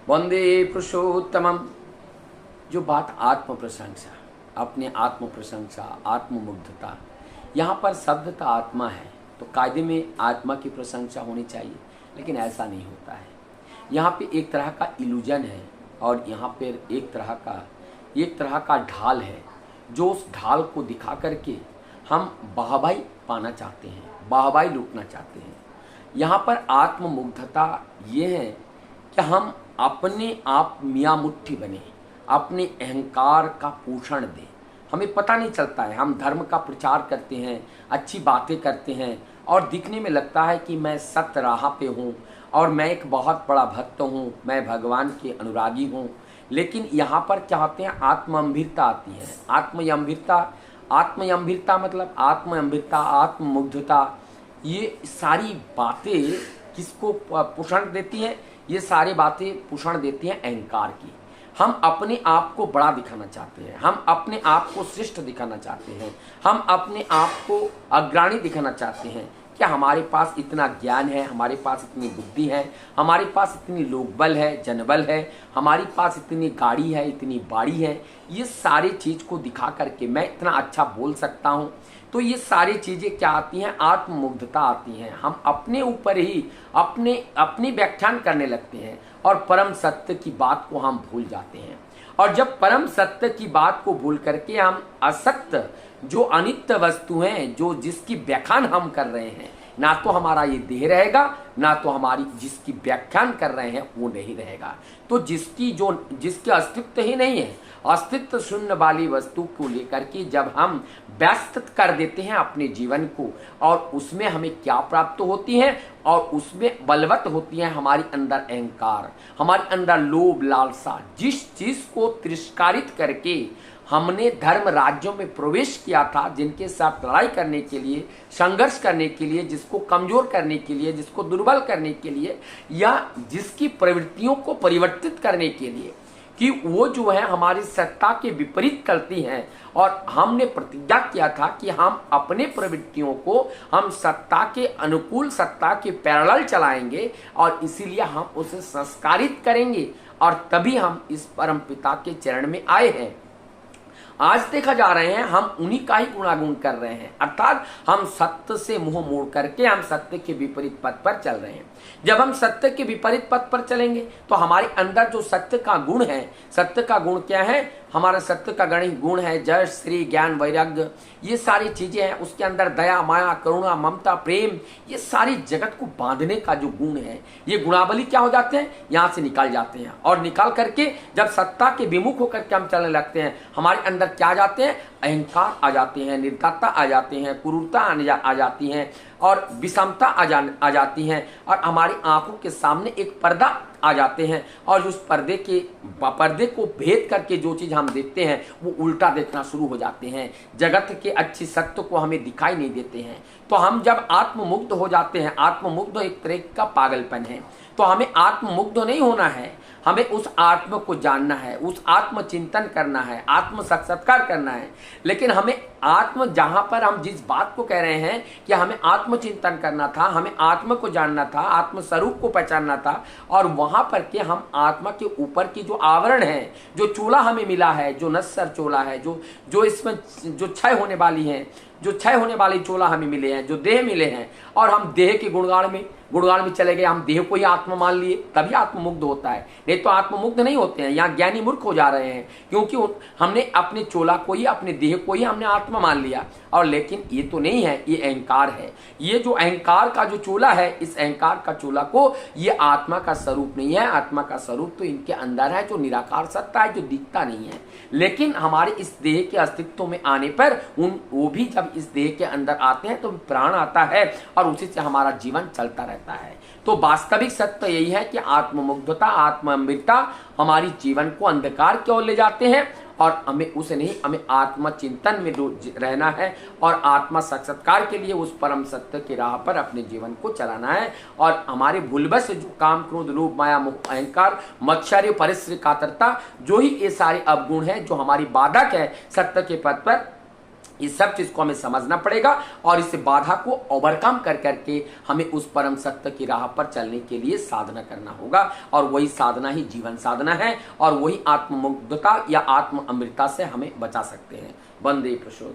वंदे पुरुषोत्तमम। जो बात आत्म प्रशंसा, अपने आत्म प्रशंसा, आत्ममुग्धता, यहाँ पर शब्द का आत्मा है तो कायदे में आत्मा की प्रशंसा होनी चाहिए, लेकिन ऐसा नहीं होता है। यहाँ पे एक तरह का इल्यूजन है और यहाँ पर एक तरह का ढाल है, जो उस ढाल को दिखा करके हम वाहवाही पाना चाहते हैं, वाहवाही लूटना चाहते हैं। यहाँ पर आत्ममुग्धता ये है कि हम अपने आप मियाँ मुट्ठी बने, अपने अहंकार का पोषण दें। हमें पता नहीं चलता है, हम धर्म का प्रचार करते हैं, अच्छी बातें करते हैं और दिखने में लगता है कि मैं सत्य राह पे हूँ और मैं एक बहुत बड़ा भक्त हूँ, मैं भगवान के अनुरागी हूँ। लेकिन यहाँ पर क्या होते हैं, आत्मअंभिरता आती है। आत्मअंभिरता मतलब आत्मअंभिरता, आत्ममुग्धता, ये सारी बातें किसको पोषण देती हैं? ये सारी बातें पोषण देती हैं अहंकार की। हम अपने आप को बड़ा दिखाना चाहते हैं, हम अपने आप को श्रेष्ठ दिखाना चाहते हैं, हम अपने आप को अग्रणी दिखाना चाहते हैं। क्या हमारे पास इतना ज्ञान है, हमारे पास इतनी बुद्धि है, हमारे पास इतनी लोकबल है, जनबल है, हमारी पास इतनी गाड़ी है, इतनी बाड़ी है। ये सारी चीज़ को दिखा करके मैं इतना अच्छा बोल सकता हूँ। तो ये सारी चीज़ें क्या आती हैं? आत्ममुग्धता आती हैं। हम अपने ऊपर ही अपनी व्याख्यान करने लगते हैं और परम सत्य की बात को हम भूल जाते हैं। और जब परम सत्य की बात को भूल करके हम असत्य, जो अनित्य वस्तु हैं, जो जिसकी व्याख्यान हम कर रहे हैं, ना तो हमारा ये देह रहेगा, ना तो हमारी जिसकी व्याख्यान कर रहे हैं वो नहीं रहेगा। तो जिसके अस्तित्व ही नहीं है, अस्तित्व शून्य वाली वस्तु को लेकर के जब हम व्यस्त कर देते हैं अपने जीवन को, और उसमें हमें क्या प्राप्त होती है, और उसमें बलवत होती है हमारी अंदर अहंकार, हमारे अंदर लोभ लालसा। जिस चीज को तिरस्कारित करके हमने धर्म राज्यों में प्रवेश किया था, जिनके साथ लड़ाई करने के लिए, संघर्ष करने के लिए, जिसको कमजोर करने के लिए, जिसको दुर्बल करने के लिए, या जिसकी प्रवृत्तियों को परिवर्तित करने के लिए, कि वो जो है हमारी सत्ता के विपरीत करती हैं, और हमने प्रतिज्ञा किया था कि हम अपने प्रवृत्तियों को हम सत्ता के अनुकूल, सत्ता के पैरेलल चलाएंगे, और इसीलिए हम उसे संस्कारित करेंगे, और तभी हम इस परम पिता के चरण में आए हैं। आज देखा जा रहे हैं हम उन्हीं का ही गुणागुण कर रहे हैं, अर्थात हम सत्य से मुंह मोड़ करके हम सत्य के विपरीत पथ पर चल रहे हैं। जब हम सत्य के विपरीत पथ पर चलेंगे तो हमारे अंदर जो सत्य का गुण है, सत्य का गुण क्या है? हमारा सत्य का गुण है जश, श्री, ज्ञान, वैराग्य, ये सारी चीजें हैं। उसके अंदर दया, माया, करुणा, ममता, प्रेम, ये सारी जगत को बांधने का जो गुण है, ये गुणावली क्या हो जाते हैं? यहाँ से निकाल जाते हैं, और निकाल करके जब सत्ता के विमुख होकर के हम चलने लगते हैं, हमारे अंदर क्या आ जाते हैं? अहंकार आ जाते हैं, निर्दयता आ जाते हैं, क्रूरता आ जाती है, और विषमता आ जाती हैं, और हमारी आंखों के सामने एक पर्दा आ जाते हैं, और उस पर्दे को भेद करके जो चीज हम देखते हैं वो उल्टा देखना शुरू हो जाते हैं। जगत के अच्छी सत्य को हमें दिखाई नहीं देते हैं। तो हम जब आत्ममुग्ध हो जाते हैं, आत्ममुग्ध एक तरह का पागलपन है, तो हमें आत्ममुग्ध नहीं होना है, हमें उस आत्म को जानना है, उस आत्म चिंतन करना है, आत्म साक्षात्कार करना है। लेकिन हमें आत्म, जहां पर हम जिस बात को कह रहे हैं कि हमें आत्म चिंतन करना था, हमें आत्म को जानना था, आत्म स्वरूप को पहचानना था, और वहां पर के हम आत्मा के ऊपर की जो आवरण है, जो चोला हमें मिला है, जो नश्वर चोला है, जो इसमें जो क्षय होने वाली है, जो क्षय होने वाली चोला हमें मिले हैं, जो देह मिले हैं, और हम देह के गुणगान में चले गए, हम देह को ही आत्मा मान लिए, तभी आत्ममुग्ध होता है। नहीं तो आत्ममुग्ध नहीं होते हैं। यहाँ ज्ञानी मूर्ख हो जा रहे हैं, क्योंकि हमने अपने चोला को ही, अपने देह को ही हमने आत्मा मान लिया। और लेकिन ये तो नहीं है, ये अहंकार है। ये जो अहंकार का जो चोला है, इस अहंकार का चोला को, ये आत्मा का स्वरूप नहीं है। आत्मा का स्वरूप तो इनके अंदर है, जो निराकार सत्ता है, जो दिखता नहीं है। लेकिन हमारे इस देह के अस्तित्व में आने पर वो भी जब इस देह के अंदर आते हैं तो प्राण आता है, और उसी से हमारा जीवन चलता रहता है। तो वास्तविक सत्य यही है कि आत्ममुग्धता, आत्मअमृतता हमारी जीवन को अंधकार की ओर ले जाते हैं, और हमें उसे नहीं, हमें आत्मचिंतन में रहना है, और आत्मा साक्षात्कार के लिए उस परम सत्य की राह पर अपने जीवन को चलाना है। और हमारे भूलवश जो काम, क्रोध, लोभ, माया, मोह, अहंकार, मत्सर्य, परिश्रम, कातरता, जो ही ये सारे अवगुण हैं जो हमारी बाधक है सत्य के पथ पर ये सब चीज को हमें समझना पड़ेगा और इस बाधा को ओवरकम कर करके हमें उस परम सत्य की राह पर चलने के लिए साधना करना होगा। और वही साधना ही जीवन साधना है और वही आत्ममुग्धता या आत्म अमृतता से हमें बचा सकते हैं। वंदे प्रचोदयात्।